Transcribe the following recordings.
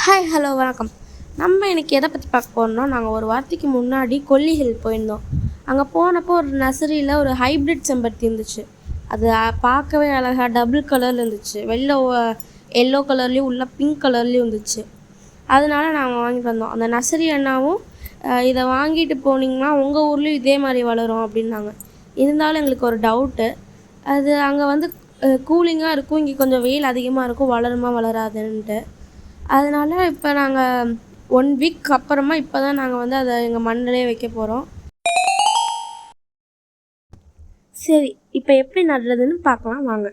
Hi hello வணக்கம். நம்ம இன்றைக்கி எதை பற்றி பார்க்க போகிறோம்னா, நாங்கள் ஒரு வாரத்துக்கு முன்னாடி கொல்லி ஹில் போயிருந்தோம். அங்கே போனப்போ ஒரு நர்சரியில் ஒரு ஹைப்ரிட் செம்பருத்தி இருந்துச்சு. அது பார்க்கவே அழகாக டபுள் கலரில் இருந்துச்சு. வெளில எல்லோ கலர்லேயும் உள்ள பிங்க் கலர்லேயும் இருந்துச்சு. அதனால நாங்கள் வாங்கிட்டு வந்தோம். அந்த நர்சரி அண்ணாவும் இதை வாங்கிட்டு போனீங்கன்னா உங்கள் ஊர்லேயும் இதே மாதிரி வளரும் அப்படின்னாங்க. இருந்தாலும் எங்களுக்கு ஒரு டவுட்டு, அது அங்கே கூலிங்காக இருக்கும், இங்கே கொஞ்சம் வெயில் அதிகமாக இருக்கும், வளருமா வளராதுன்ட்டு. அதனால் இப்போ நாங்கள் 1 வீக் அப்புறமா இப்போ தான் நாங்கள் அதை எங்கள் மண்ணிலே வைக்க போகிறோம். சரி, இப்போ எப்படி நடுறதுன்னு பார்க்கலாம் வாங்க.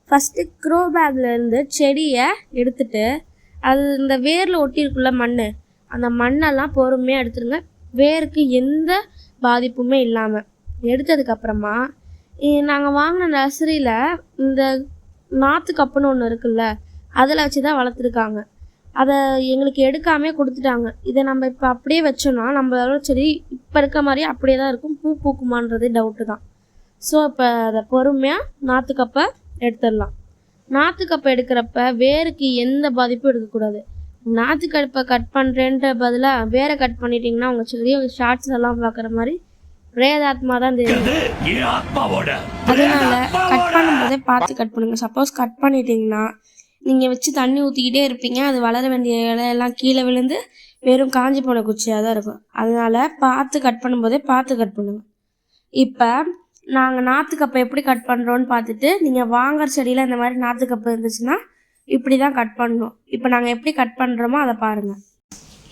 ஃபஸ்ட்டு க்ரோ பேக்லேருந்து செடியை எடுத்துகிட்டு அது இந்த வேரில் ஒட்டியிருக்குள்ள மண், அந்த மண்ணெல்லாம் பொறுமையாக எடுத்துருங்க. வேருக்கு எந்த பாதிப்புமே இல்லாமல் எடுத்ததுக்கப்புறமா நாங்கள் வாங்கின நர்சரியில் இந்த நாற்று கப்புன்னு ஒன்று இருக்குல்ல, அதில் வச்சு தான் வளர்த்துருக்காங்க. அதை எங்களுக்கு எடுக்காமே கொடுத்துட்டாங்க. இதை நம்ம இப்போ அப்படியே வச்சோன்னா நம்மளோட செடி இப்போ இருக்க மாதிரியே அப்படியே தான் இருக்கும். பூ பூக்குமான்றது டவுட்டு தான். ஸோ இப்போ அதை பொறுமையாக நாற்றுக்கப்பை எடுத்துடலாம். நாற்றுக்கப்பை எடுக்கிறப்ப வேருக்கு எந்த பாதிப்பும் எடுக்கக்கூடாது. நாற்றுக்கப்பை கட் பண்ணுறேன்ற பதிலாக வேரை கட் பண்ணிட்டீங்கன்னா உங்கள் செடியை ஷார்ட்ஸ் எல்லாம் பார்க்குற மாதிரி பிரேதாத்மா தான் தெரியும். அதனால கட் பண்ணும்போதே பார்த்து கட் பண்ணுங்கள். சப்போஸ் கட் பண்ணிட்டீங்கன்னா நீங்கள் வச்சு தண்ணி ஊற்றிக்கிட்டே இருப்பீங்க, அது வளர வேண்டிய இலையெல்லாம் கீழே விழுந்து வெறும் காஞ்சி போன குச்சியாக தான் இருக்கும். அதனால் பார்த்து கட் பண்ணும்போதே பார்த்து கட் பண்ணுங்கள். இப்போ நாங்கள் நாற்றுக்கப்பை எப்படி கட் பண்ணுறோன்னு பார்த்துட்டு, நீங்கள் வாங்குற செடியில் இந்த மாதிரி நாற்றுக்கப்பை இருந்துச்சுன்னா இப்படி தான் கட் பண்ணணும். இப்போ நாங்கள் எப்படி கட் பண்ணுறோமோ அதை பாருங்கள்.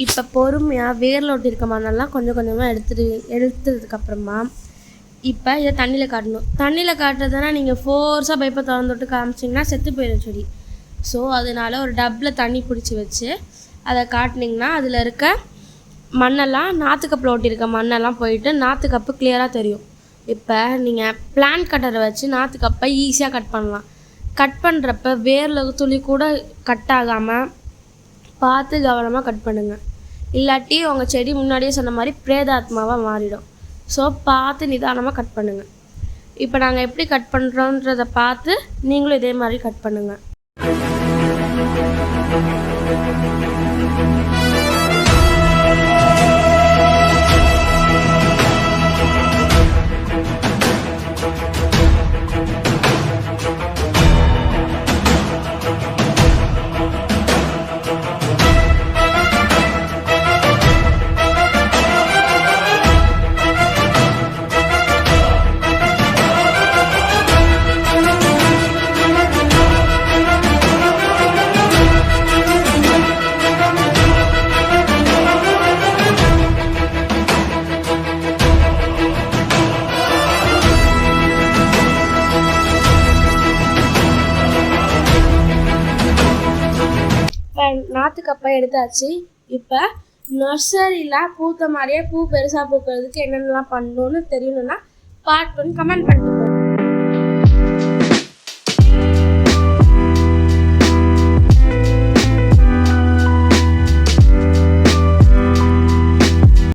இப்போ பொறுமையாக வேரில் ஒட்டியிருக்க மண்ணெல்லாம் கொஞ்சம் கொஞ்சமாக எடுத்ததுக்கப்புறமா இப்போ இதை தண்ணியில் காட்டணும். தண்ணியில் காட்டுறதுனா நீங்கள் ஃபோர்ஸாக பைப்பை திறந்து விட்டு காமிச்சிங்கன்னா செத்து போயிடும் செடி. ஸோ அதனால் ஒரு டப்பில் தண்ணி பிடிச்சி வச்சு அதை காட்டினீங்கன்னா அதில் இருக்க மண்ணெல்லாம் நாற்றுக்கப்பில் ஒட்டியிருக்க மண்ணெல்லாம் போயிட்டு நாற்றுக்கப்பு கிளியராக தெரியும். இப்போ நீங்கள் பிளான்ட் கட்டரை வச்சு நாற்றுக்கப்பை ஈஸியாக கட் பண்ணலாம். கட் பண்ணுறப்ப வேரில் துளி கூட கட் ஆகாமல் பார்த்து கவனமாக கட் பண்ணுங்கள். இல்லாட்டி உங்கள் செடி முன்னாடியே சொன்ன மாதிரி பிரேதாத்மாவாக மாறிடும். ஸோ பார்த்து நிதானமாக கட் பண்ணுங்கள். இப்போ நாங்கள் எப்படி கட் பண்ணுறோன்றதை பார்த்து நீங்களும் இதே மாதிரி கட் பண்ணுங்கள். நாற்றுக்கப்பை எடுத்தாச்சு. இப்போ நர்சரியில் பூத்த மாதிரியே பூ பெருசாக பூக்கிறதுக்கு என்னென்னலாம் பண்ணணும்னு தெரியணுன்னா பார்ட் 1 கமெண்ட் பண்ணிட்டு